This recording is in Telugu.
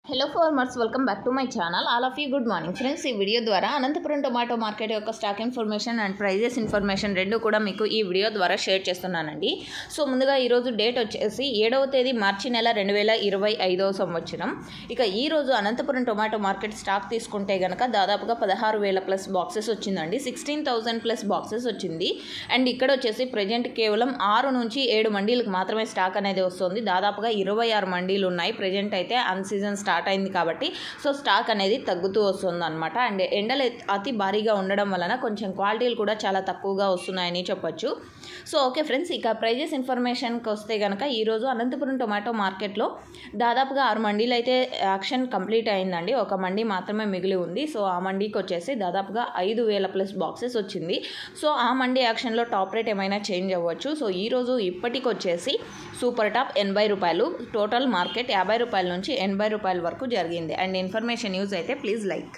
Hello farmers, welcome back to my channel. All of you good morning friends. ఈ వీడియో ద్వారా అనంతపురం టొమాటో మార్కెట్ యొక్క stock information and prices information రెండు కూడా మీకు ఈ వీడియో ద్వారా షేర్ చేస్తున్నానండి. సో ముందుగా ఈరోజు డేట్ వచ్చేసి 7వ తేదీ మార్చి నెల 2025వ సంవత్సరం. ఇక ఈరోజు అనంతపురం టొమాటో మార్కెట్ స్టాక్ తీసుకుంటే కనుక దాదాపుగా 16,000 ప్లస్ బాక్సెస్ వచ్చిందండి. 16,000 ప్లస్ బాక్సెస్ వచ్చింది. అండ్ ఇక్కడ వచ్చేసి ప్రజెంట్ కేవలం 6 నుంచి 7 మండీలకు మాత్రమే స్టాక్ అనేది వస్తుంది. దాదాపుగా 26 మండీలు ఉన్నాయి. ప్రజెంట్ అయితే అన్ సీజన్ స్టార్ట్ అయింది కాబట్టి సో స్టాక్ అనేది తగ్గుతూ వస్తుంది అనమాట. అండ్ ఎండలు అతి భారీగా ఉండడం వలన కొంచెం క్వాలిటీలు కూడా చాలా తక్కువగా వస్తున్నాయని చెప్పొచ్చు. సో ఓకే ఫ్రెండ్స్, ఇక ప్రైజెస్ ఇన్ఫర్మేషన్కి వస్తే కనుక ఈరోజు అనంతపురం టొమాటో మార్కెట్లో దాదాపుగా 6 మండీలు అయితే యాక్షన్ కంప్లీట్ అయిందండి. ఒక మండీ మాత్రమే మిగిలి ఉంది. సో ఆ మండీకి వచ్చేసి దాదాపుగా 5,000 ప్లస్ బాక్సెస్ వచ్చింది. సో ఆ మండీ యాక్షన్లో టాప్ రేట్ ఏమైనా చేంజ్ అవ్వచ్చు. సో ఈరోజు ఇప్పటికి వచ్చేసి సూపర్ టాప్ 80 రూపాయలు, టోటల్ మార్కెట్ 50 రూపాయల నుంచి 80 రూపాయల వరకు జరిగింది. అండ్ ఇన్ఫర్మేషన్ యూజ్ అయితే ప్లీజ్ లైక్.